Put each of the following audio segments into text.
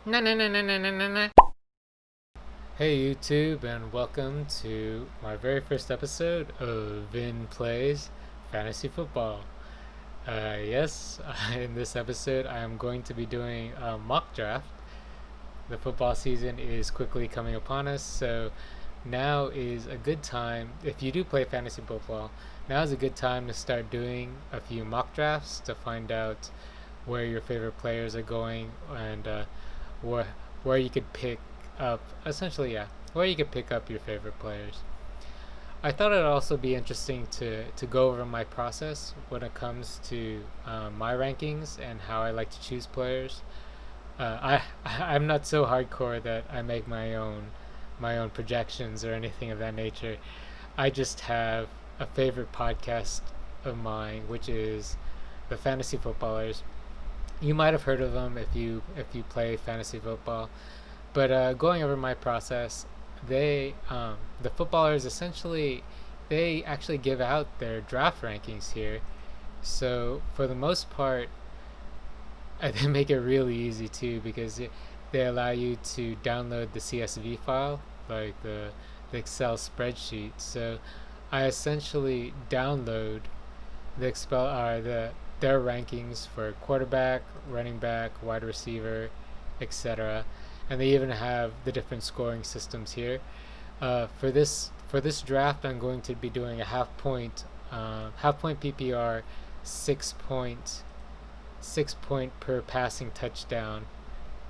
Na na na na na na na na. Hey YouTube, and welcome to my very first episode of Vin Plays Fantasy Football. Yes, in this episode, I am going to be doing a mock draft. The football season is quickly coming upon us, so now is a good time. If you do play fantasy football, now is a good time to start doing a few mock drafts to find out where your favorite players are going and where where you could pick up essentially, yeah, where you could pick up your favorite players. I thought it'd also be interesting to go over my process when it comes to my rankings and how I like to choose players. I'm not so hardcore that I make my own projections or anything of that nature. I just have a favorite podcast of mine, which is the Fantasy Footballers. You might have heard of them if you play fantasy football. But going over my process, the footballers essentially they actually give out their draft rankings here. So for the most part, they make it really easy too because they allow you to download the CSV file, like the Excel spreadsheet. So I essentially download the expel their rankings for quarterback, running back, wide receiver, etc. And they even have the different scoring systems here. For this draft, I'm going to be doing a half point PPR, 6 point per passing touchdown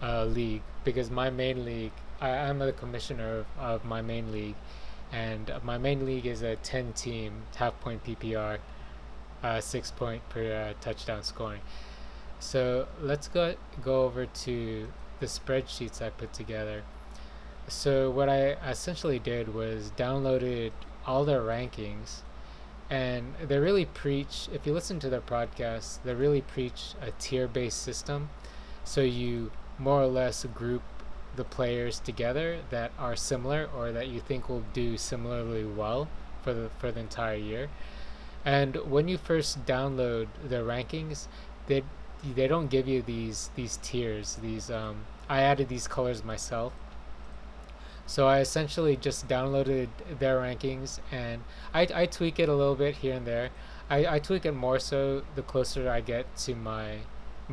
league because my main league I'm the commissioner of my main league, and my main league is a 10 team half point PPR, 6 point per touchdown scoring. So let's go over to the spreadsheets I put together. So what I essentially did was downloaded all their rankings, and they really preach. If you listen to their podcast, they really preach a tier-based system. So you more or less group the players together that are similar or that you think will do similarly well for the entire year. And when you first download the rankings, they they don't give you these tiers. These I added these colors myself. So I essentially just downloaded their rankings, and I tweak it a little bit here and there. I tweak it more so the closer I get to my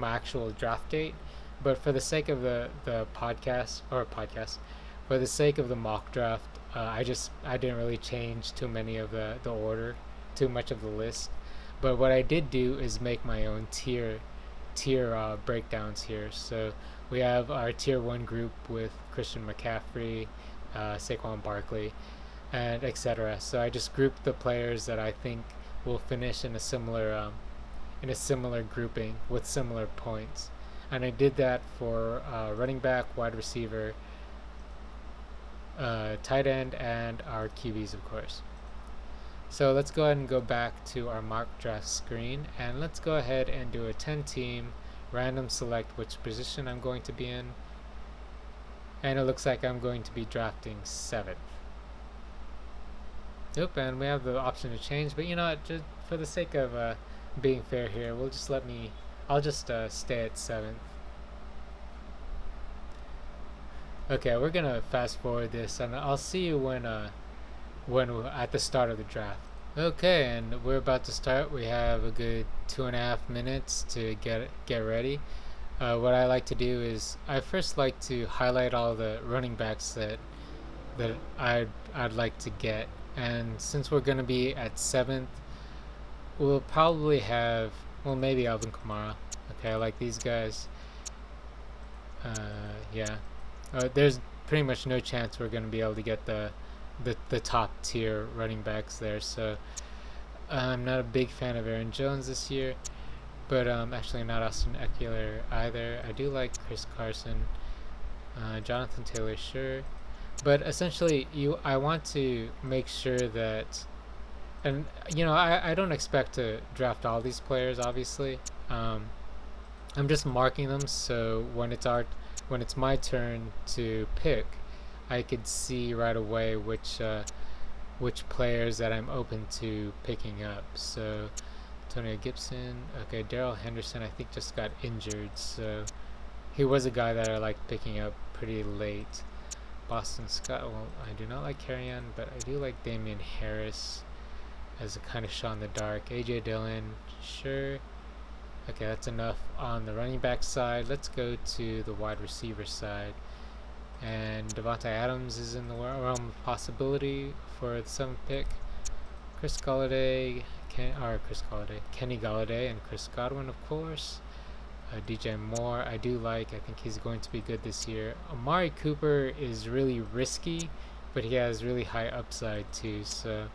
actual draft date. But for the sake of the podcast, for the sake of the mock draft, I didn't really change too many of the order, too much of the list. But what I did do is make my own tier breakdowns here. So we have our tier one group with Christian McCaffrey, Saquon Barkley, and etc. So I just grouped the players that I think will finish in a similar grouping with similar points, and I did that for running back, wide receiver, tight end, and our QBs, of course. So let's go ahead and go back to our mock draft screen, and let's go ahead and do a 10 team random select which position I'm going to be in. And it looks like I'm going to be drafting 7th. Yep, and we have the option to change, but you know what, just for the sake of being fair here, I'll just stay at 7th. Okay, we're gonna fast forward this, and I'll see you when we're at the start of the draft. Okay, and we're about to start. We have a good 2.5 minutes to get ready. What I like to do is I first like to highlight all the running backs that I'd like to get, and since we're gonna be at 7th, we'll probably have, well, maybe Alvin Kamara. Okay, I like these guys. Yeah, there's pretty much no chance we're gonna be able to get the top tier running backs there. So I'm not a big fan of Aaron Jones this year, but actually not Austin Eckler either. I do like Chris Carson, Jonathan Taylor, sure, but essentially I want to make sure that, and I don't expect to draft all these players, obviously. I'm just marking them so when it's my turn to pick, I could see right away which players that I'm open to picking up. So Antonio Gibson, okay, Darrell Henderson I think just got injured, so he was a guy that I liked picking up pretty late. Boston Scott. Well, I do not like Carrion, but I do like Damian Harris as a kind of shot in the dark. AJ Dillon, sure. Okay, that's enough on the running back side. Let's go to the wide receiver side. And Devontae Adams is in the realm of possibility for the 7th pick. Kenny Galladay, and Chris Godwin, of course. DJ Moore, I do like. I think he's going to be good this year. Amari Cooper is really risky, but he has really high upside too. So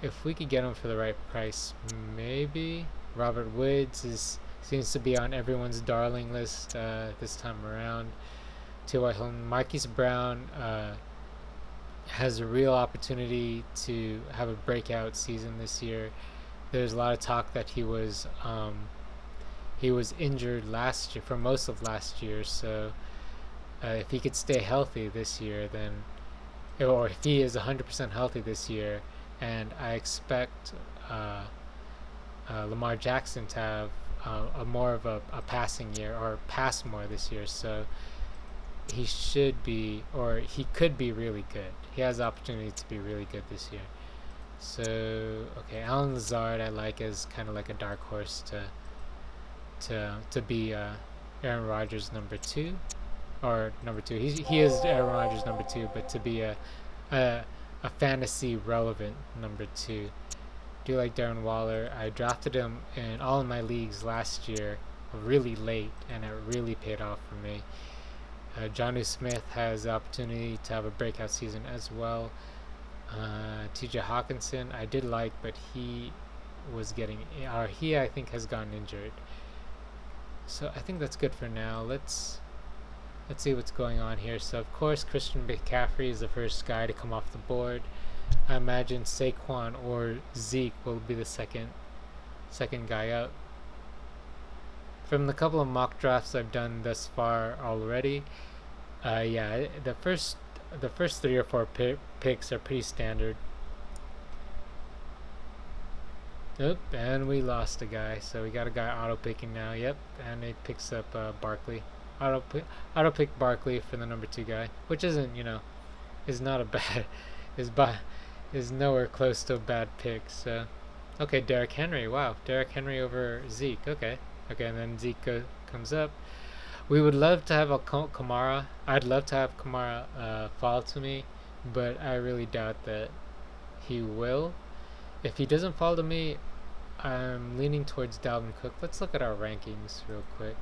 if we could get him for the right price, maybe. Robert Woods seems to be on everyone's darling list this time around. T.Y. Hilton, Marquise Brown has a real opportunity to have a breakout season this year. There's a lot of talk that he was injured last year for most of last year. So if he could stay healthy this year, then, or if he is 100% healthy this year, and I expect Lamar Jackson to have a more of a passing year or pass more this year. So he should be, or he could be really good. He has the opportunity to be really good this year. So, okay, Alan Lazard I like as kind of like a dark horse to be Aaron Rodgers number 2. He is Aaron Rodgers number 2, but to be a fantasy relevant number 2. Do like Darren Waller. I drafted him in all of my leagues last year really late, and it really paid off for me. Jonnu Smith has the opportunity to have a breakout season as well. TJ Hawkinson I did like, but he I think has gotten injured. So I think that's good for now. Let's see what's going on here. So of course Christian McCaffrey is the first guy to come off the board. I imagine Saquon or Zeke will be the second guy up. From the couple of mock drafts I've done thus far already, the first 3 or 4 picks are pretty standard. Oop, and we lost a guy, so we got a guy auto picking now. Yep, and it picks up Barkley. Auto pick Barkley for the number 2 guy, which isn't, is not a bad, is nowhere close to a bad pick. So, okay, Derrick Henry. Wow, Derrick Henry over Zeke. Okay, and then Zeke comes up. We would love to have a Kamara. I'd love to have Kamara fall to me, but I really doubt that he will. If he doesn't fall to me, I'm leaning towards Dalvin Cook. Let's look at our rankings real quick.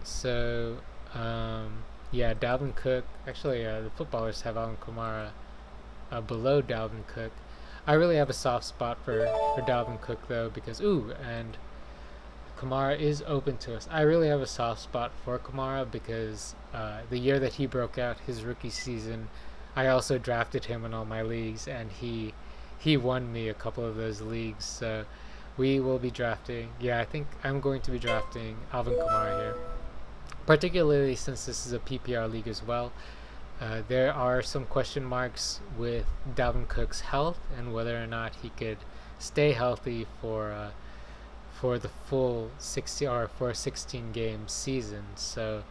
So, Dalvin Cook. Actually, the footballers have Alvin Kamara below Dalvin Cook. I really have a soft spot for Dalvin Cook though, because and Kamara is open to us. I really have a soft spot for Kamara because the year that he broke out, his rookie season, I also drafted him in all my leagues, and he won me a couple of those leagues. So we will be drafting. I think I'm going to be drafting Alvin Kamara here, particularly since this is a PPR league as well. There are some question marks with Dalvin Cook's health and whether or not he could stay healthy for the full 16 game season. So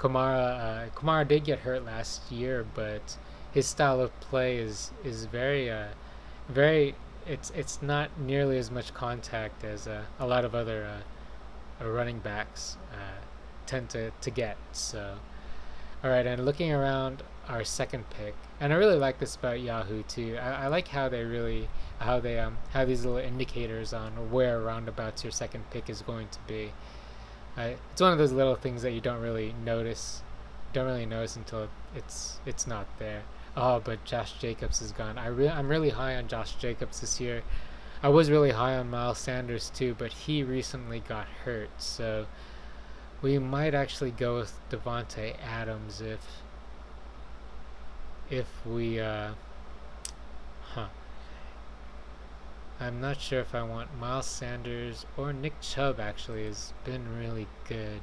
Kamara did get hurt last year, but his style of play is very it's not nearly as much contact as a lot of other running backs tend to get. So alright, and looking around our second pick, and I really like this about Yahoo too. I like how they have these little indicators on where roundabouts your second pick is going to be. It's one of those little things that you don't really notice until it's not there. Oh, but Josh Jacobs is gone. I'm really high on Josh Jacobs this year. I was really high on Miles Sanders too, but he recently got hurt, so we might actually go with Devontae Adams if we I'm not sure if I want Miles Sanders or Nick Chubb. Actually has been really good.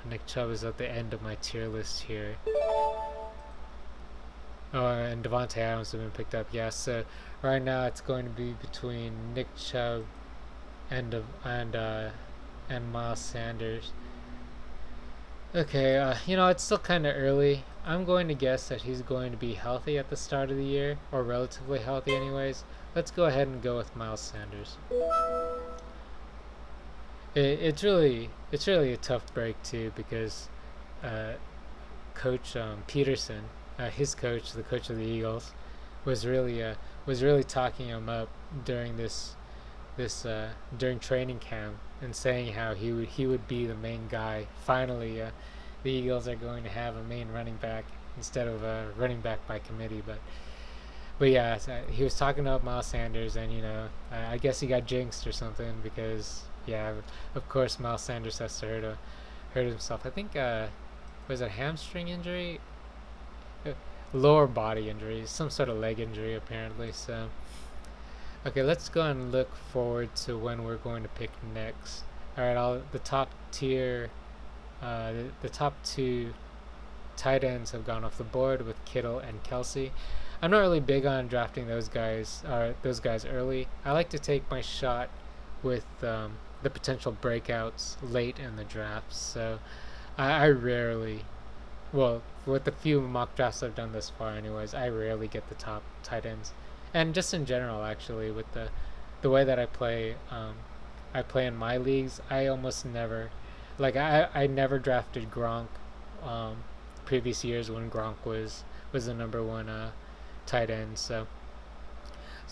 Nick Chubb is at the end of my tier list here. Oh, and Devontae Adams have been picked up. So right now it's going to be between Nick Chubb and Miles Sanders. Okay, it's still kind of early. I'm going to guess that he's going to be healthy at the start of the year, or relatively healthy, anyways. Let's go ahead and go with Miles Sanders. It's really a tough break too because uh, Coach Peterson, his coach, the coach of the Eagles, was really uh, was really talking him up during this during training camp and saying how he would be the main guy. Finally, the Eagles are going to have a main running back instead of a running back by committee. But yeah, so he was talking about Miles Sanders, and I guess he got jinxed or something because yeah, of course Miles Sanders has to hurt himself. I think was it hamstring injury, Uh, lower body injury, some sort of leg injury apparently. So okay, let's go and look forward to when we're going to pick next. All right, the top tier, the top two tight ends have gone off the board with Kittle and Kelsey. I'm not really big on drafting those guys early. I like to take my shot with the potential breakouts late in the draft. So I rarely, well, with the few mock drafts I've done thus far, anyways, I rarely get the top tight ends, and just in general, actually, with the way that I play in my leagues. I almost never, like I never drafted Gronk, um, previous years when Gronk was the number one tight end. So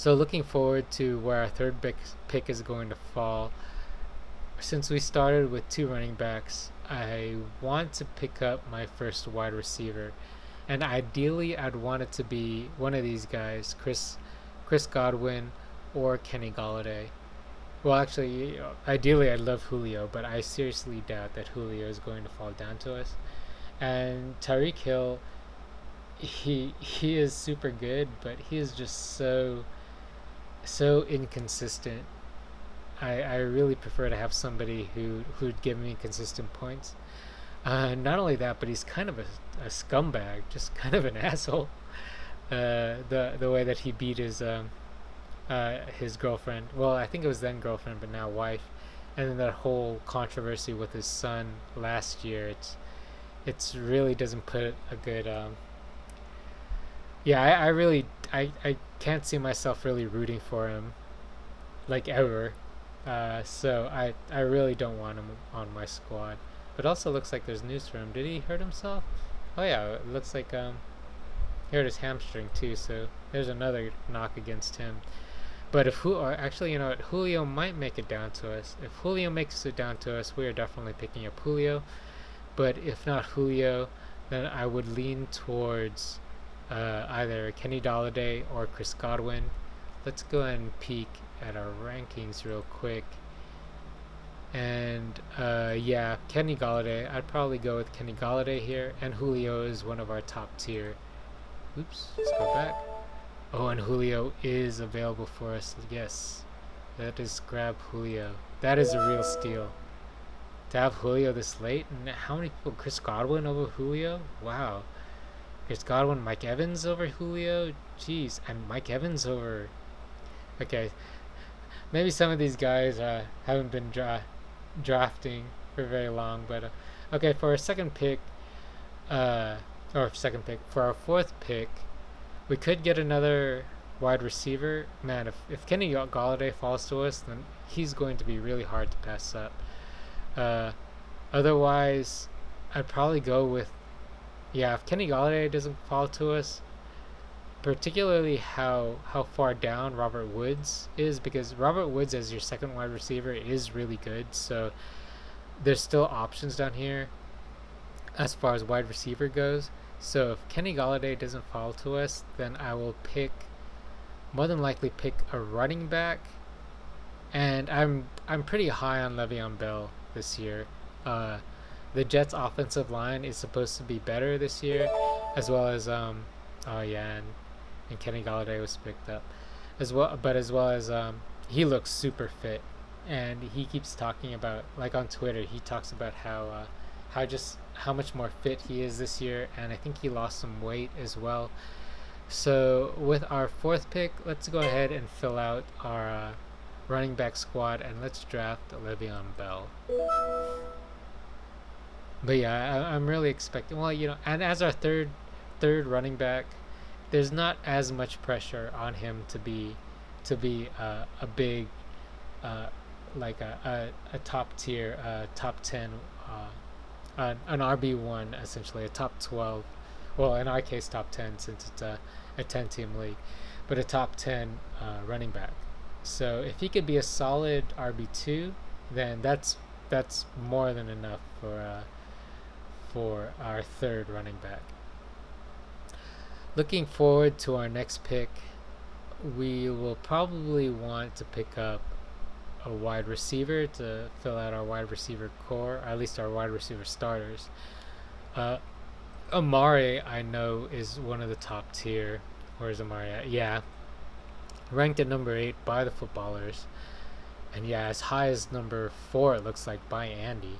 looking forward to where our third pick is going to fall. Since we started with two running backs, I want to pick up my first wide receiver, and ideally, I'd want it to be one of these guys, Chris Godwin, or Kenny Galladay. Well, actually, ideally, I'd love Julio, but I seriously doubt that Julio is going to fall down to us. And Tyreek Hill, he is super good, but he is just so inconsistent. I really prefer to have somebody who'd give me consistent points. Not only that, but he's kind of a scumbag, just kind of an asshole. The way that he beat his girlfriend. Well, I think it was then girlfriend, but now wife. And then that whole controversy with his son last year. It's really doesn't put a good. Yeah, I really I can't see myself really rooting for him like ever. So I really don't want him on my squad. But also looks like there's news for him. Did he hurt himself? Oh yeah, it looks like he hurt his hamstring too. So there's another knock against him. But actually, Julio might make it down to us. If Julio makes it down to us, we are definitely picking up Julio. But if not Julio, then I would lean towards either Kenny Galladay or Chris Godwin. Let's go ahead and peek at our rankings real quick. And yeah, Kenny Galladay. I'd probably go with Kenny Galladay here, and Julio is one of our top tier. Oops, let's go back. Oh, and Julio is available for us. Yes, let us grab Julio. That is a real steal. To have Julio this late, and how many people? Chris Godwin over Julio? Wow. Chris Godwin, Mike Evans over Julio? Jeez, and Mike Evans over. Okay, maybe some of these guys haven't been drafting for very long, but okay, for our second pick, for our fourth pick, we could get another wide receiver. Man, if Kenny Galladay falls to us, then he's going to be really hard to pass up. Uh, Otherwise, I'd probably go with, yeah, if Kenny Galladay doesn't fall to us, particularly how far down Robert Woods is, because Robert Woods as your second wide receiver is really good. So there's still options down here as far as wide receiver goes. So if Kenny Galladay doesn't fall to us, then I will more than likely pick a running back, and I'm pretty high on Le'Veon Bell this year. Uh, the Jets' offensive line is supposed to be better this year, as well as oh yeah, and Kenny Galladay was picked up as well, but as well as he looks super fit, and he keeps talking about, like on Twitter, he talks about how much more fit he is this year, and I think he lost some weight as well. So with our fourth pick, let's go ahead and fill out our running back squad, and let's draft Le'Veon Bell. But yeah, I'm really expecting. Well, and as our third running back, there's not as much pressure on him to be a big uh, like a top tier top 10 an RB1, essentially a top 12, well, in our case top 10 since it's a 10 team league, but a top 10 running back. So if he could be a solid RB2, then that's more than enough for our third running back. Looking forward to our next pick, we will probably want to pick up a wide receiver to fill out our wide receiver core, or at least our wide receiver starters. Uh, Amari, I know, is one of the top tier. Where's Amari at? Yeah, ranked at number 8 by the footballers, and yeah, as high as number 4 it looks like by Andy.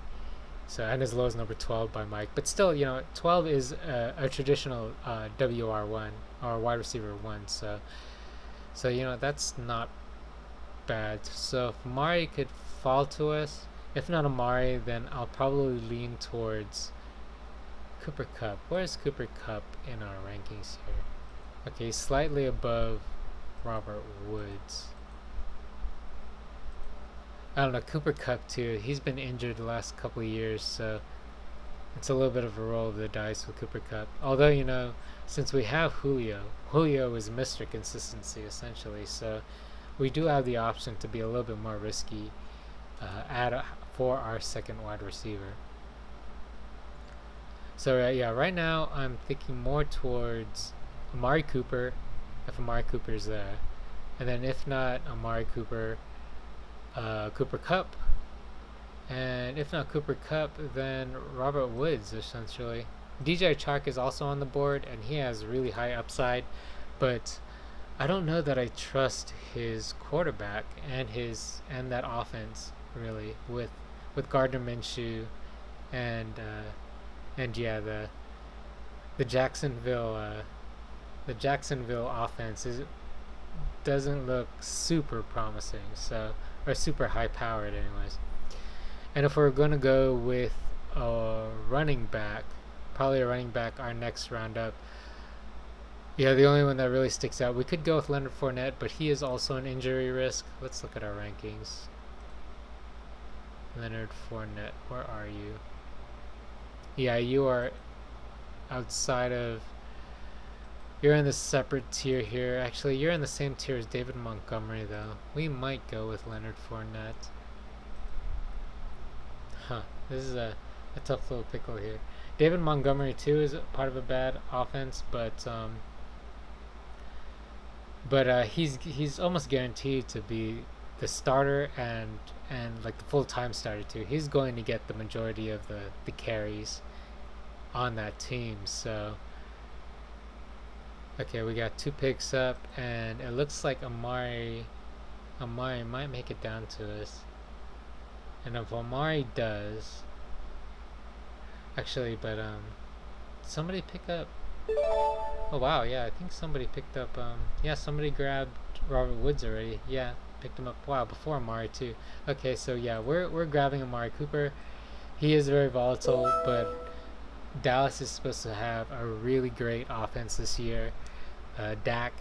So, and as low as number 12 by Mike. But still, 12 is a traditional WR1 or wide receiver one. So that's not bad. So if Amari could fall to us, if not Amari, then I'll probably lean towards Cooper Kupp. Where's Cooper Kupp in our rankings here? Okay, slightly above Robert Woods. I don't know, Cooper Kupp too. He's been injured the last couple of years, so it's a little bit of a roll of the dice with Cooper Kupp. Although, since we have Julio is Mr. Consistency essentially, so we do have the option to be a little bit more risky for our second wide receiver. So yeah, right now I'm thinking more towards Amari Cooper, if Amari Cooper is there, and then if not Amari Cooper, Cooper Kupp, and if not Cooper Kupp, then Robert Woods essentially. DJ Chark is also on the board, and he has really high upside, but I don't know that I trust his quarterback and that offense really with Gardner Minshew and yeah, the Jacksonville offense doesn't look super promising, so, or super high powered anyways. And if we're going to go with a running back, probably a running back our next roundup, yeah, the only one that really sticks out, we could go with Leonard Fournette, but he is also an injury risk. Let's look at our rankings. Leonard Fournette, where are you? Yeah, you are outside of, you're in the separate tier here. Actually, you're in the same tier as David Montgomery, though. We might go with Leonard Fournette. This is a tough little pickle here. David Montgomery too is part of a bad offense, but he's almost guaranteed to be the starter and like the full-time starter too. He's going to get the majority of the carries on that team. So okay, we got 2 picks up, and it looks like Amari might make it down to us. And if Amari does, actually, but somebody pick up. Oh wow, yeah, I think somebody picked up. Yeah, somebody grabbed Robert Woods already. Yeah, picked him up. Wow, before Amari too. Okay, so yeah, we're grabbing Amari Cooper. He is very volatile, but Dallas is supposed to have a really great offense this year. Dak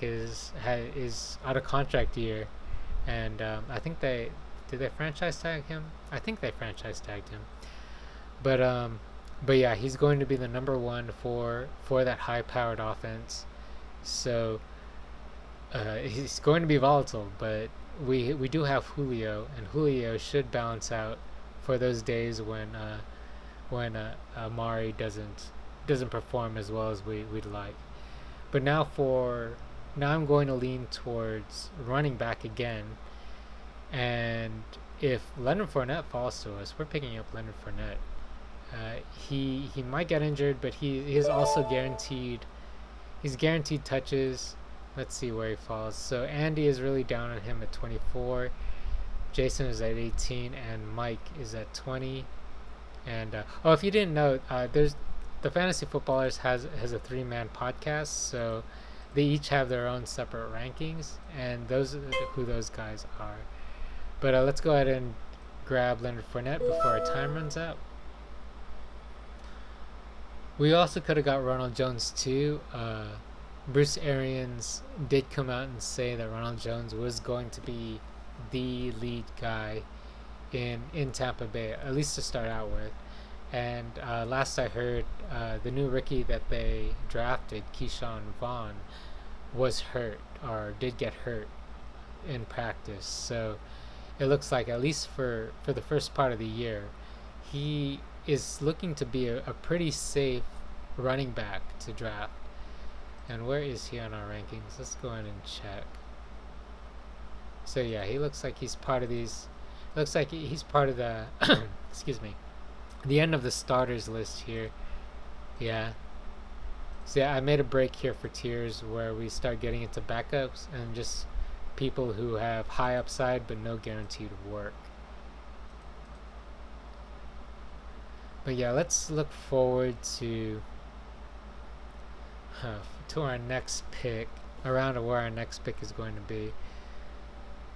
is out of contract year, and I think did they franchise tag him? I think they franchise tagged him. But yeah, he's going to be the number 1 for that high powered offense. So he's going to be volatile, but we do have Julio, and Julio should balance out for those days when Amari doesn't perform as well as we'd like. But now I'm going to lean towards running back again, and if Leonard Fournette falls to us, we're picking up Leonard Fournette. He might get injured, but he is also guaranteed. He's guaranteed touches. Let's see where he falls. So Andy is really down on him at 24. Jason is at 18, and Mike is at 20. And if you didn't know, there's the Fantasy Footballers has a 3-man podcast, so they each have their own separate rankings, and those are who those guys are. But let's go ahead and grab Leonard Fournette before our time runs out. We also could have got Ronald Jones too. Bruce Arians did come out and say that Ronald Jones was going to be the lead guy in Tampa Bay, at least to start out with. And last I heard, the new rookie that they drafted, Keyshawn Vaughn, was hurt or did get hurt in practice. So it looks like, at least for the first part of the year, he is looking to be a pretty safe running back to draft. And where is he on our rankings? Let's go in and check. So yeah, he looks like he's part of these. Looks like he's part of the excuse me, the end of the starters list here. Yeah. So yeah, I made a break here for tiers where we start getting into backups and just people who have high upside but no guaranteed work. But yeah, let's look forward to our next pick, around where our next pick is going to be.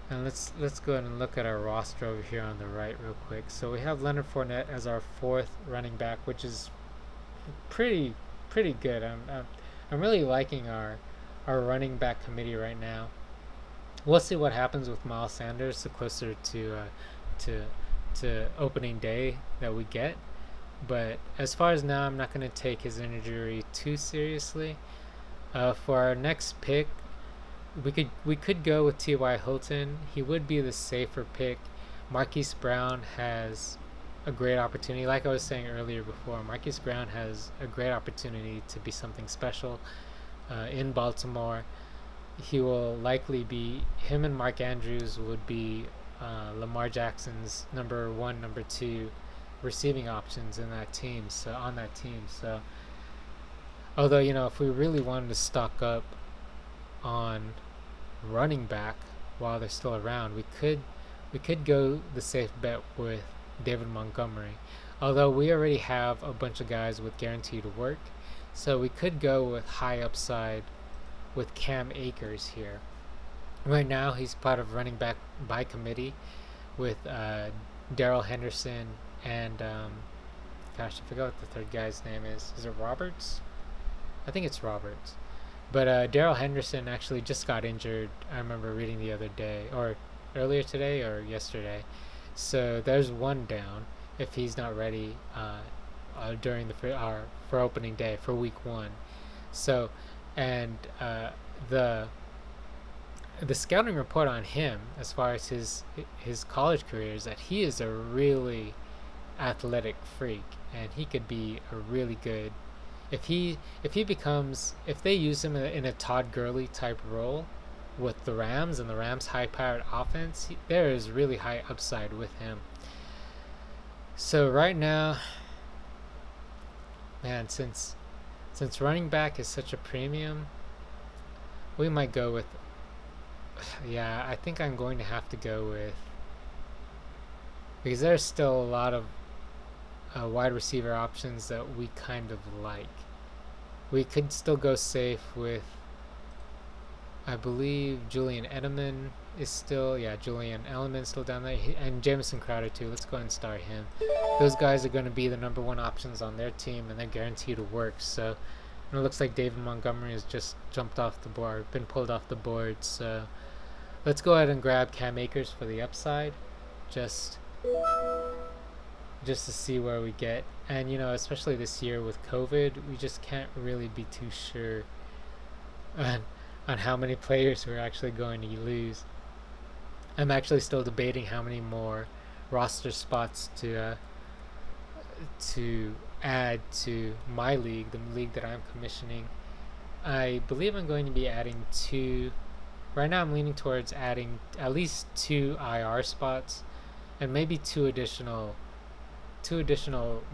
And let's go ahead and look at our roster over here on the right real quick. So we have Leonard Fournette as our fourth running back, which is pretty good. I'm really liking our running back committee right now. We'll see what happens with Miles Sanders the closer to opening day that we get. But as far as now, I'm not going to take his injury too seriously. For our next pick, we could go with T.Y. Hilton. He would be the safer pick. Marquise Brown has a great opportunity. Like I was saying earlier before, Marquise Brown has a great opportunity to be something special in Baltimore. He will likely be, him and Mark Andrews would be Lamar Jackson's number one, number two receiving options in that team. So although, if we really wanted to stock up on running back while they're still around, we could go the safe bet with David Montgomery. Although we already have a bunch of guys with guaranteed work, so we could go with high upside with Cam Akers here. Right now, he's part of running back by committee with Darrell Henderson and I forgot what the third guy's name is. Is it Roberts? I think it's Roberts. But Darrell Henderson actually just got injured. I remember reading the other day, or earlier today, or yesterday. So there's one down if he's not ready during for opening day for week 1. So, and the scouting report on him, as far as his college career, is that he is a really athletic freak, and he could be a really good. If they use him in a Todd Gurley type role with the Rams and the Rams' high-powered offense, there is really high upside with him. So right now, man, since running back is such a premium, we might go with. Yeah, I think I'm going to have to go with, because there's still a lot of wide receiver options that we kind of like. We could still go safe with, I believe, Julian Edelman is still, Julian Edelman still down there, and Jamison Crowder too. Let's go ahead and start him. Those guys are going to be the number one options on their team, and they're guaranteed to work. So, and it looks like David Montgomery has just jumped off the board, been pulled off the board. So, let's go ahead and grab Cam Akers for the upside, just to see where we get. And especially this year with COVID, we just can't really be too sure on how many players we're actually going to lose. I'm actually still debating how many more roster spots to add to my league, the league that I'm commissioning. I believe I'm going to be adding 2. Right now I'm leaning towards adding at least 2 IR spots and maybe 2 additional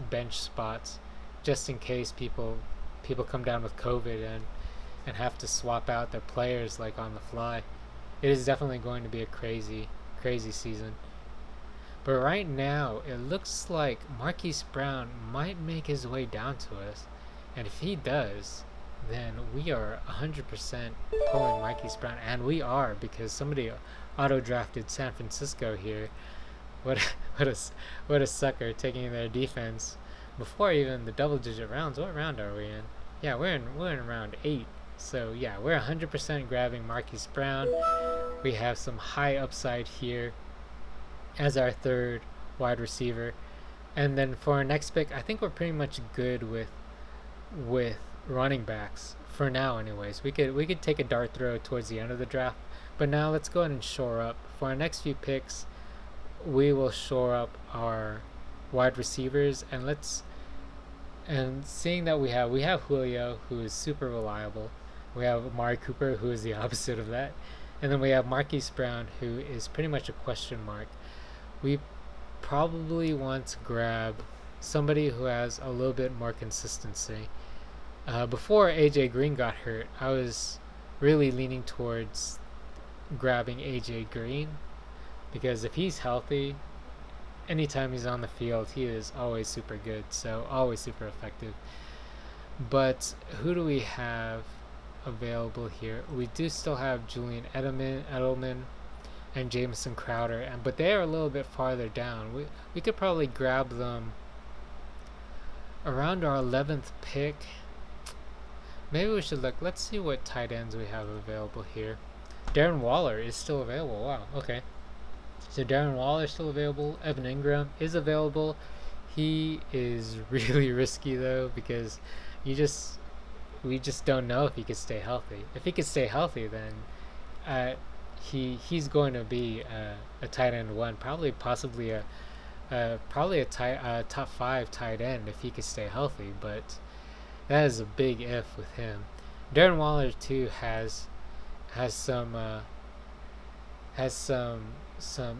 bench spots, just in case people come down with COVID and have to swap out their players like on the fly. It is definitely going to be a crazy season. But right now, it looks like Marquise Brown might make his way down to us, and if he does, then we are 100% pulling Marquise Brown, and we are, because somebody auto-drafted San Francisco here. What a sucker, taking their defense before even the double digit rounds. What round are we in? Yeah, we're in round 8. So yeah, we're 100% grabbing Marquise Brown. We have some high upside here as our third wide receiver. And then for our next pick, I think we're pretty much good with running backs for now. Anyways, we could take a dart throw towards the end of the draft, but now let's go ahead and shore up for our next few picks. We will shore up our wide receivers, and seeing that we have Julio, who is super reliable. We have Amari Cooper, who is the opposite of that, and then we have Marquise Brown, who is pretty much a question mark. We probably want to grab somebody who has a little bit more consistency. Before AJ Green got hurt, I was really leaning towards grabbing AJ Green because if he's healthy, anytime he's on the field, he is always super good, so always super effective. But who do we have available here? We do still have Julian Edelman and Jamison Crowder, but they are a little bit farther down. We could probably grab them around our 11th pick. Maybe we should look. Let's see what tight ends we have available here. Darren Waller is still available. Wow. Okay. So Darren Waller is still available. Evan Ingram is available. He is really risky though because we just don't know if he could stay healthy. If he could stay healthy, then he's going to be a tight end one, possibly a top 5 tight end if he could stay healthy. But that is a big if with him. Darren Waller too has some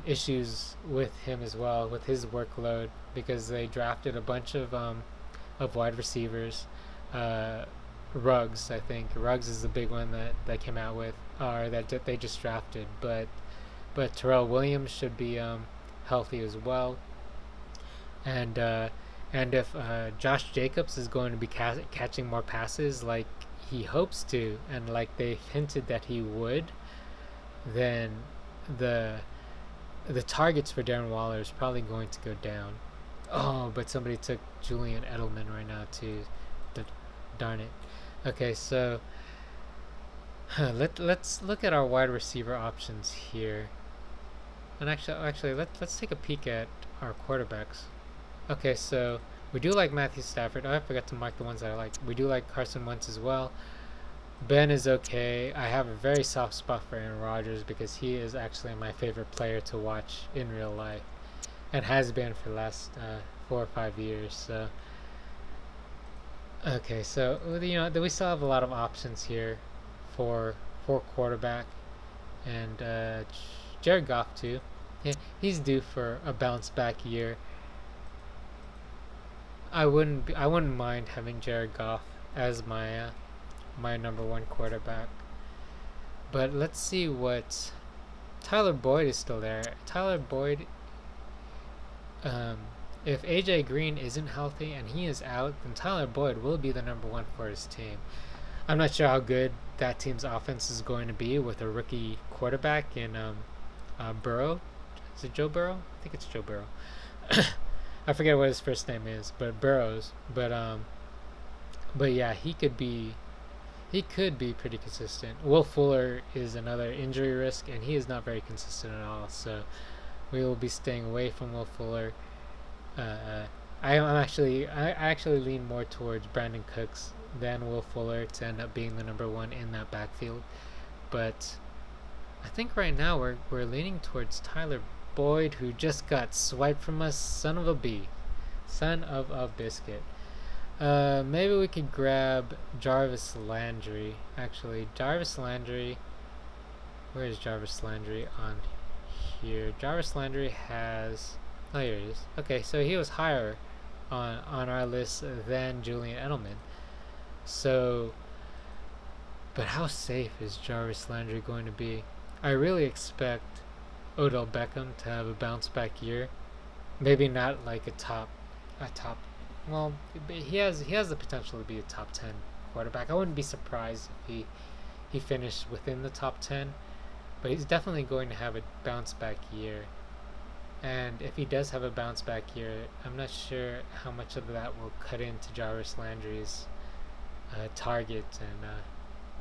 issues with him as well with his workload because they drafted a bunch of wide receivers. Ruggs, I think Ruggs is the big one that came out with, or that they just drafted. But Terrell Williams should be healthy as well. And if Josh Jacobs is going to be catching more passes like he hopes to, and like they hinted that he would, then the targets for Darren Waller is probably going to go down. Oh, but somebody took Julian Edelman right now too. Darn it. Okay, so let's look at our wide receiver options here. And actually, let's take a peek at our quarterbacks. Okay, so we do like Matthew Stafford. Oh, I forgot to mark the ones that I like. We do like Carson Wentz as well. Ben is okay. I have a very soft spot for Aaron Rodgers because he is actually my favorite player to watch in real life, and has been for the last 4 or 5 years. So, okay, so we still have a lot of options here for quarterback, and Jared Goff too. Yeah, he's due for a bounce back year. I wouldn't mind having Jared Goff as my number 1 quarterback. But let's see what Tyler Boyd is still there. Tyler Boyd, if AJ Green isn't healthy and he is out, then Tyler Boyd will be the number 1 for his team. I'm not sure how good that team's offense is going to be with a rookie quarterback in Burrow. Is it Joe Burrow? I think it's Joe Burrow. I forget what his first name is, but Burrows. But yeah, he could be pretty consistent. Will Fuller is another injury risk, and he is not very consistent at all. So we will be staying away from Will Fuller. I actually lean more towards Brandon Cooks than Will Fuller to end up being the number 1 in that backfield. But I think right now we're leaning towards Tyler Boyd, who just got swiped from us. Son of a biscuit. Maybe we could grab Jarvis Landry. Actually, Jarvis Landry. Where is Jarvis Landry on here? Jarvis Landry has. Oh, here he is. Okay, so he was higher on our list than Julian Edelman. So, but how safe is Jarvis Landry going to be? I really expect Odell Beckham to have a bounce back year. Maybe not like a top. Well, he has the potential to be a top 10 quarterback. I wouldn't be surprised if he finished within the top 10, but he's definitely going to have a bounce back year. And if he does have a bounce back here, I'm not sure how much of that will cut into Jarvis Landry's target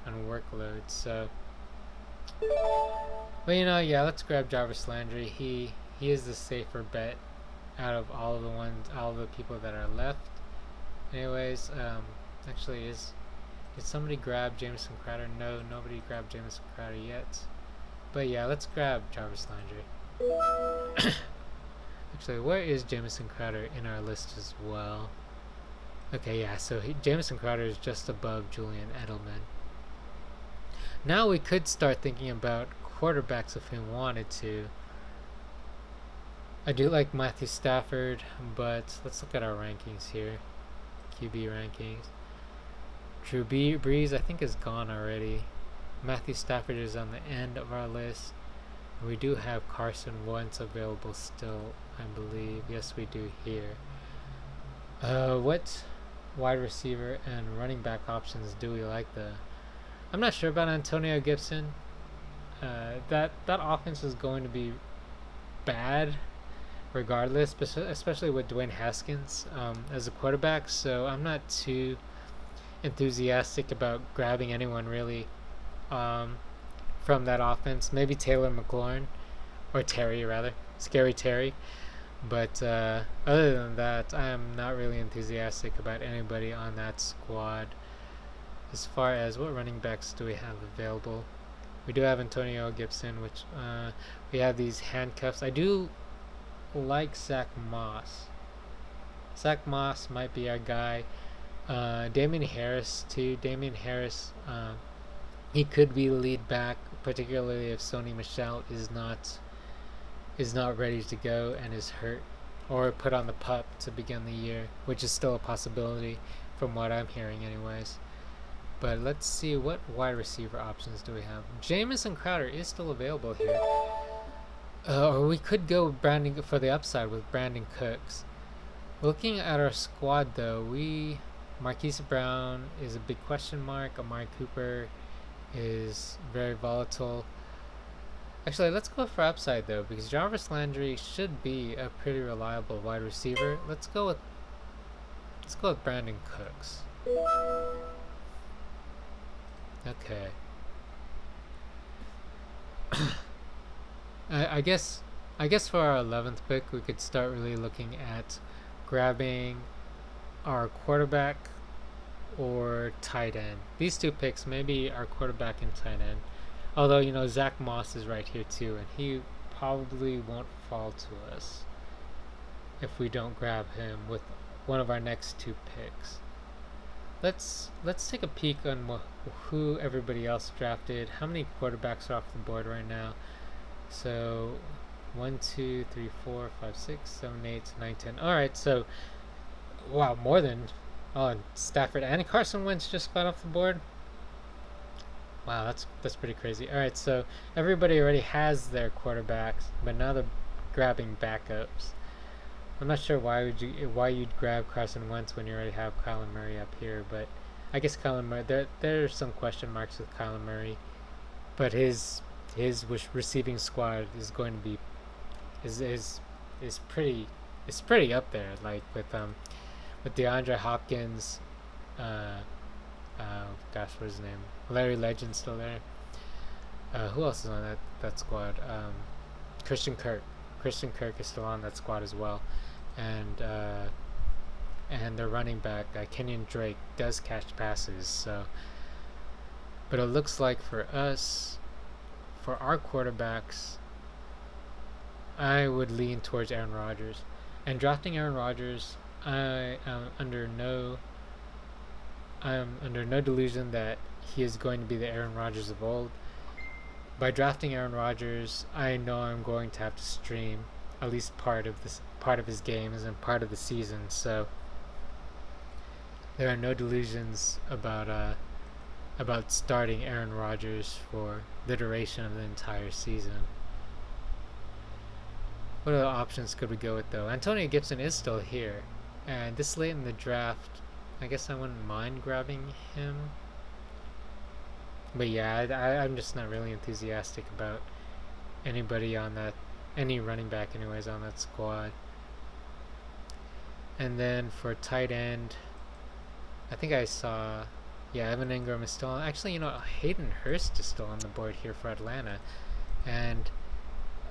and workload. So, but yeah, let's grab Jarvis Landry. He is the safer bet out of all of the people that are left. Anyways, actually, did somebody grab Jamison Crowder? No, nobody grabbed Jamison Crowder yet. But yeah, let's grab Jarvis Landry. Actually, where is Jamison Crowder in our list as well? Okay, yeah, so Jamison Crowder is just above Julian Edelman. Now we could start thinking about quarterbacks if we wanted to. I do like Matthew Stafford, but let's look at our rankings here. QB rankings. Drew Brees, I think, is gone already. Matthew Stafford is on the end of our list. We do have Carson Wentz available still, I believe. Yes, we do here. What wide receiver and running back options do we like? I'm not sure about Antonio Gibson. That offense is going to be bad regardless, especially with Dwayne Haskins as a quarterback. So I'm not too enthusiastic about grabbing anyone really from that offense. Maybe Taylor McLaurin, or Terry rather, Scary Terry. But other than that, I am not really enthusiastic about anybody on that squad. As far as what running backs do we have available, we do have Antonio Gibson, which we have these handcuffs. I do like Zach Moss. Zach Moss might be our guy. Damian Harris too. Damian Harris, he could be the lead back, particularly if Sony Michel is not ready to go and is hurt or put on the PUP to begin the year, which is still a possibility from what I'm hearing anyways. But let's see, what wide receiver options do we have? Jamison Crowder is still available here. Or we could go Brandon for the upside with Brandon Cooks. Looking at our squad though, Marquise Brown is a big question mark. Amari Cooper is very volatile. Actually, let's go for upside though, because Jarvis Landry should be a pretty reliable wide receiver. Let's go with Brandon Cooks. Okay. I guess for our 11th pick, we could start really looking at grabbing our quarterback or tight end. These two picks, maybe our quarterback and tight end. Although, Zach Moss is right here too, and he probably won't fall to us if we don't grab him with one of our next two picks. Let's take a peek on who everybody else drafted. How many quarterbacks are off the board right now? So 1, 2, 3, 4, 5, 6, 7, 8, 9, 10. Alright, so wow, more than Stafford and Carson Wentz just got off the board. Wow, that's pretty crazy. Alright, so everybody already has their quarterbacks, but now they're grabbing backups. I'm not sure why you'd grab Carson Wentz when you already have Kyler Murray up here, but I guess Kyler Murray, there are some question marks with Kyler Murray, but his receiving squad is going to be is pretty up there, like with DeAndre Hopkins, gosh, what's his name? Larry Legend still there. Who else is on that squad? Christian Kirk. Christian Kirk is still on that squad as well, and their running back Kenyon Drake does catch passes. So, but it looks like for us, for our quarterbacks, I would lean towards Aaron Rodgers, and drafting Aaron Rodgers, I am under no delusion that he is going to be the Aaron Rodgers of old. By drafting Aaron Rodgers, I know I'm going to have to stream at least part of his games and part of the season. So there are no delusions about starting Aaron Rodgers for the duration of the entire season. What other options could we go with though? Antonio Gibson is still here, and this late in the draft, I guess I wouldn't mind grabbing him. But yeah, I'm just not really enthusiastic about anybody on any running back anyways on that squad. And then for tight end, I think I saw, yeah, Evan Ingram is still on. Actually, Hayden Hurst is still on the board here for Atlanta. And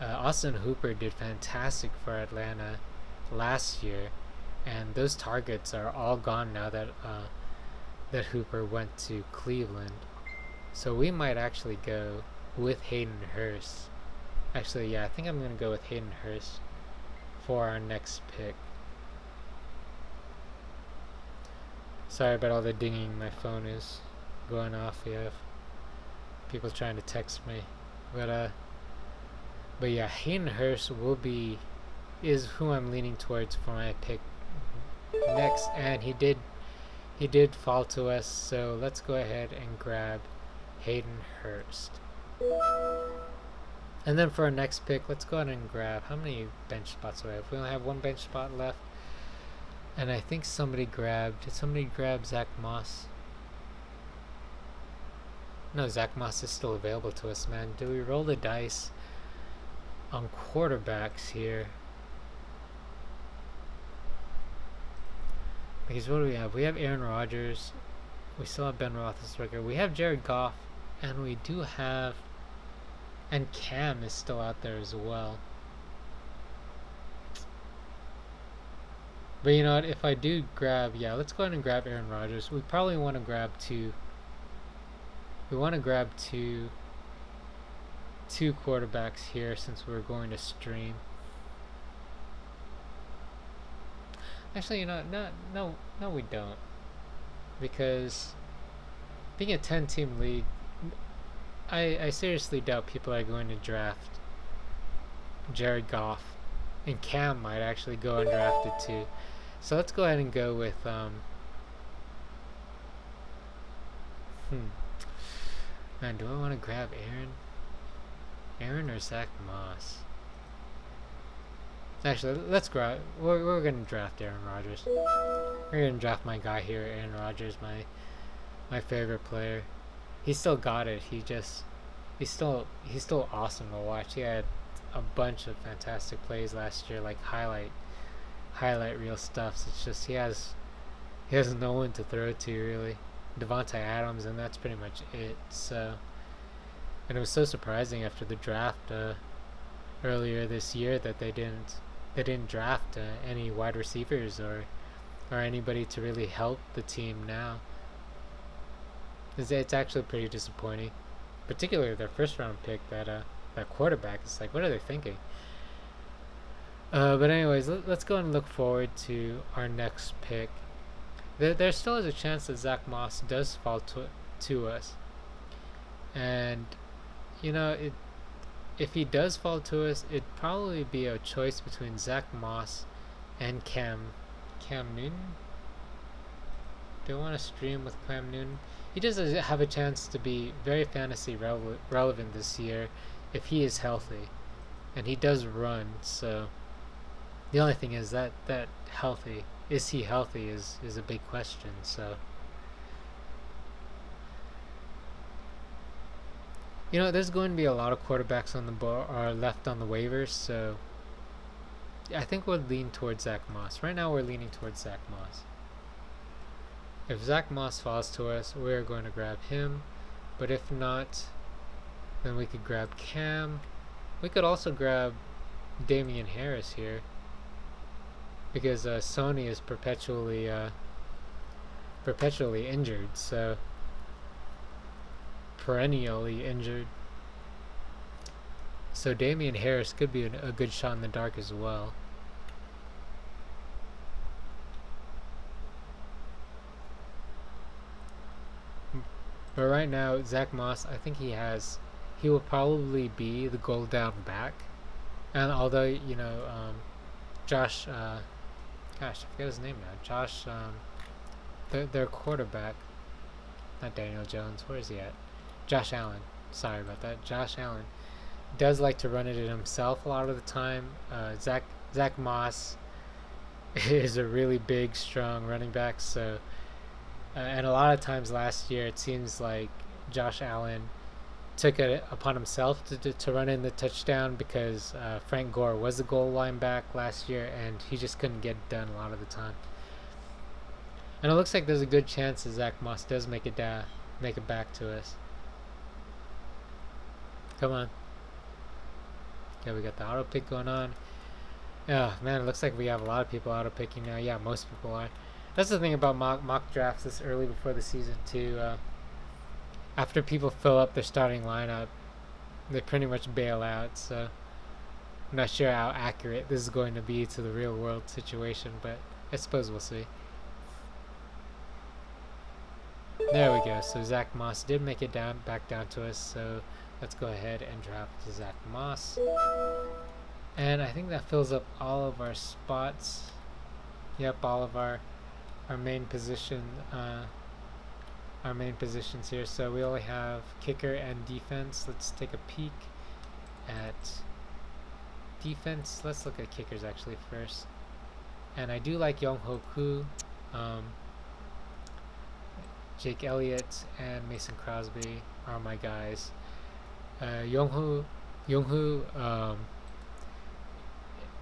Austin Hooper did fantastic for Atlanta last year. And those targets are all gone now that that Hooper went to Cleveland. So we might actually go with Hayden Hurst. Actually, yeah, I think I'm going to go with Hayden Hurst for our next pick. Sorry about all the dinging. My phone is going off. You have people trying to text me. But yeah, Hayden Hurst is who I'm leaning towards for my pick next, and he did fall to us, so let's go ahead and grab Hayden Hurst. And then for our next pick, let's go ahead and grab, how many bench spots do we have? We only have one bench spot left. And I think did somebody grab Zach Moss? No, Zach Moss is still available to us, man. Do we roll the dice on quarterbacks here? Because what do we have? We have Aaron Rodgers. We still have Ben Roethlisberger. We have Jared Goff. And we do have... And Cam is still out there as well. But you know what? If I do grab... Yeah, let's go ahead and grab Aaron Rodgers. We probably want to grab two... We want to grab two quarterbacks here since we're going to stream. Actually, no, we don't. Because being a 10-team league, I seriously doubt people are going to draft Jared Goff, and Cam might actually go undrafted too. So let's go ahead and go with Man, do I want to grab Aaron or Zach Moss? Actually, let's grab. We're gonna draft Aaron Rodgers. We're gonna draft my guy here, Aaron Rodgers, my favorite player. He still got it. He's still awesome to watch. He had a bunch of fantastic plays last year, like highlight reel stuff. It's just he has no one to throw to really. Devontae Adams, and that's pretty much it. So, and it was so surprising after the draft earlier this year that they didn't draft any wide receivers or anybody to really help the team now. It's actually pretty disappointing, particularly their first round pick, that quarterback. It's like, what are they thinking? But anyways, let's go and look forward to our next pick. There still is a chance that Zach Moss does fall to us, and if he does fall to us, it'd probably be a choice between Zach Moss and Cam Newton. Do I want to stream with Cam Newton? He does have a chance to be very fantasy relevant this year if he is healthy, and he does run. So the only thing is that healthy. Is he healthy is a big question. So there's going to be a lot of quarterbacks on the board or left on the waivers, so I think we'll lean towards Zach Moss. Right now we're leaning towards Zach Moss. If Zach Moss falls to us, we're going to grab him, but if not, then we could grab Cam. We could also grab Damian Harris here, because Sony is perpetually injured, so perennially injured. So Damian Harris could be a good shot in the dark as well. But right now, Zach Moss, I think he will probably be the goal down back. And although, Josh, I forget his name now. Josh, their quarterback, not Daniel Jones, where is he at? Josh Allen. Sorry about that. Josh Allen does like to run it in himself a lot of the time. Zach Moss is a really big, strong running back. So, and a lot of times last year, it seems like Josh Allen took it upon himself to run in the touchdown because Frank Gore was the goal line back last year, and he just couldn't get it done a lot of the time. And it looks like there's a good chance that Zach Moss does make it back to us. Come on. Yeah, we got the auto pick going on. Yeah, man, it looks like we have a lot of people auto picking now. Yeah, most people are. That's the thing about mock drafts this early before the season too. After people fill up their starting lineup, they pretty much bail out. So I'm not sure how accurate this is going to be to the real world situation, but I suppose we'll see. There we go. So Zach Moss did make it back down to us. So let's go ahead and draft Zach Moss. And I think that fills up all of our spots. Yep, all of our main position, our main positions here. So we only have kicker and defense. Let's take a peek at defense. Let's look at kickers actually first. And I do like Young-Ho Koo, Jake Elliott, and Mason Crosby are my guys. Young-Ho,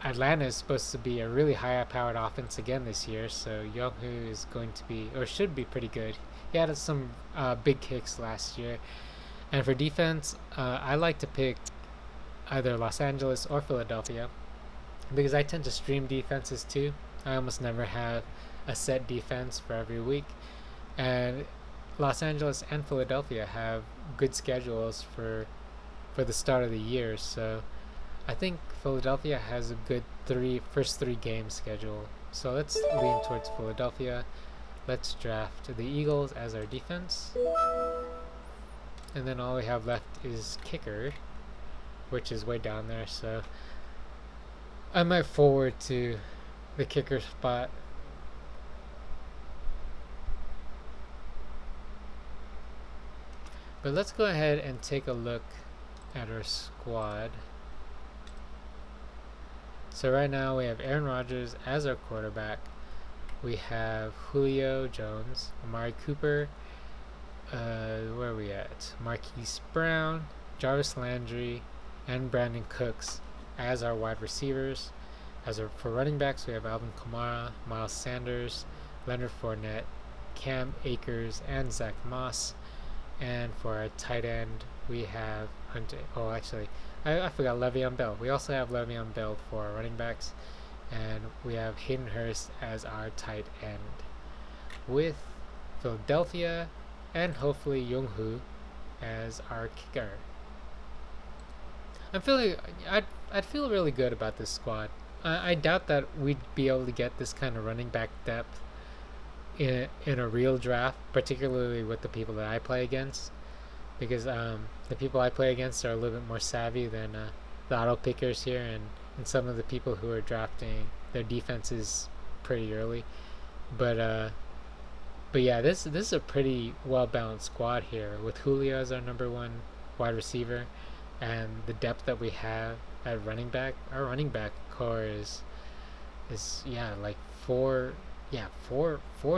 Atlanta is supposed to be a really high-powered offense again this year, so Young-Ho is going to be, or should be, pretty good. He had some big kicks last year. And for defense, I like to pick either Los Angeles or Philadelphia because I tend to stream defenses too. I almost never have a set defense for every week. And Los Angeles and Philadelphia have good schedules for the start of the year, so I think Philadelphia has a good first three game schedule. So let's lean towards Philadelphia. Let's draft the Eagles as our defense. And then all we have left is kicker, which is way down there. So I might forward to the kicker spot. But let's go ahead and take a look at our squad. So right now we have Aaron Rodgers as our quarterback. We have Julio Jones, Amari Cooper, where are we at? Marquise Brown, Jarvis Landry, and Brandon Cooks as our wide receivers. For running backs, we have Alvin Kamara, Miles Sanders, Leonard Fournette, Cam Akers, and Zach Moss. And for our tight end, we have Hunter. Oh, actually, I forgot Le'Veon Bell. We also have Le'Veon Bell for our running backs. And we have Hayden Hurst as our tight end. With Philadelphia and hopefully Young-Ho as our kicker. I'd feel really good about this squad. I doubt that we'd be able to get this kind of running back depth in a real draft, particularly with the people that I play against, because the people I play against are a little bit more savvy than the auto pickers here, and some of the people who are drafting their defenses pretty early. But yeah, this is a pretty well balanced squad here with Julio as our number one wide receiver, and the depth that we have at running back. Our running back core is like four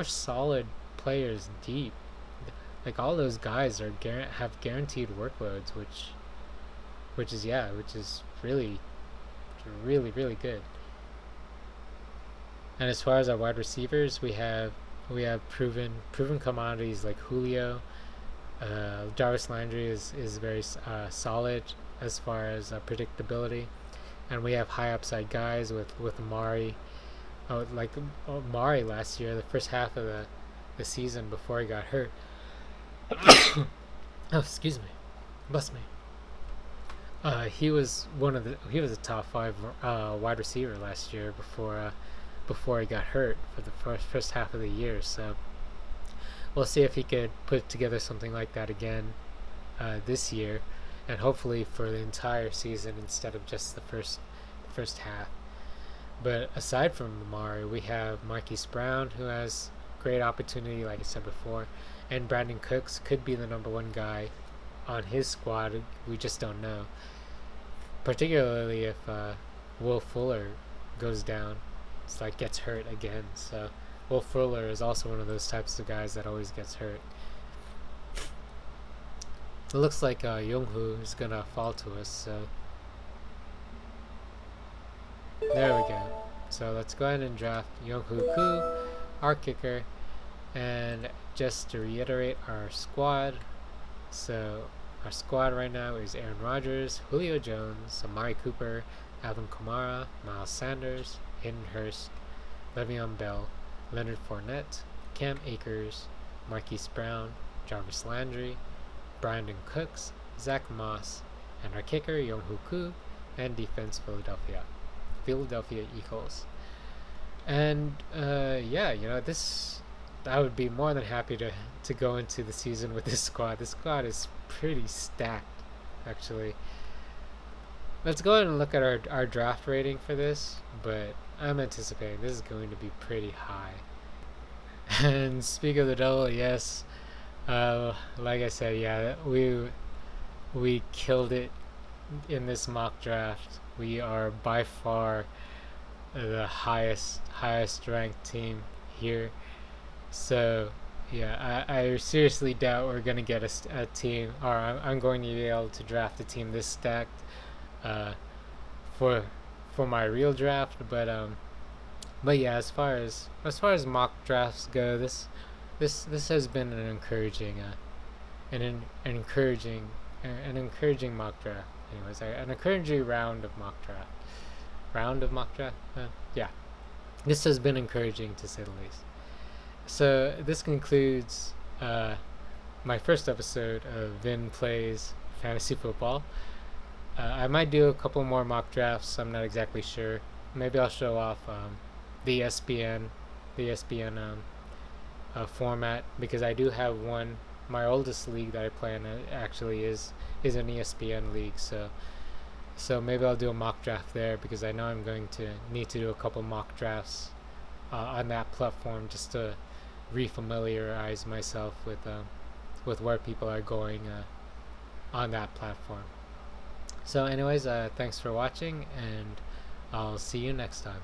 solid players deep. Like all those guys are have guaranteed workloads, which is really good. And as far as our wide receivers, we have proven commodities like Julio. Jarvis Landry is very solid as far as predictability, and we have high upside guys with Amari. Like Amari last year, the first half of the season before he got hurt. Oh, excuse me, bless me. He was a top 5 wide receiver last year before he got hurt for the first half of the year. So we'll see if he could put together something like that again this year, and hopefully for the entire season instead of just the first half. But aside from Amari, we have Marquise Brown, who has great opportunity, like I said before, and Brandon Cooks could be the number one guy on his squad. We just don't know, particularly if Will Fuller goes down. It's like gets hurt again. So Will Fuller is also one of those types of guys that always gets hurt. It looks like Younghu is gonna fall to us, so there we go. So let's go ahead and draft Younghu Koo, our kicker, and just to reiterate our squad. So our squad right now is Aaron Rodgers, Julio Jones, Amari Cooper, Alvin Kamara, Miles Sanders, Hayden Hurst, Le'Veon Bell, Leonard Fournette, Cam Akers, Marquise Brown, Jarvis Landry, Brandon Cooks, Zach Moss, and our kicker Younghoe Koo, and defense Philadelphia Eagles. And yeah, I would be more than happy to go into the season with this squad. This squad is pretty stacked, actually. Let's go ahead and look at our draft rating for this, but I'm anticipating this is going to be pretty high. And speak of the devil, yes, like I said, yeah, we killed it in this mock draft. We are by far the highest ranked team here. So yeah, I seriously doubt we're gonna get a team, or I'm going to be able to draft a team this stacked uh, for my real draft. But yeah, as far as mock drafts go, this has been an encouraging mock draft. Anyways, an encouraging round of mock draft. Yeah, this has been encouraging to say the least. So this concludes my first episode of Vin Plays Fantasy Football. I might do a couple more mock drafts. I'm not exactly sure. Maybe I'll show off the ESPN format, because I do have one. My oldest league that I play in actually is an ESPN league. So maybe I'll do a mock draft there, because I know I'm going to need to do a couple mock drafts on that platform, just to refamiliarize myself with where people are going on that platform. So anyways, thanks for watching, and I'll see you next time.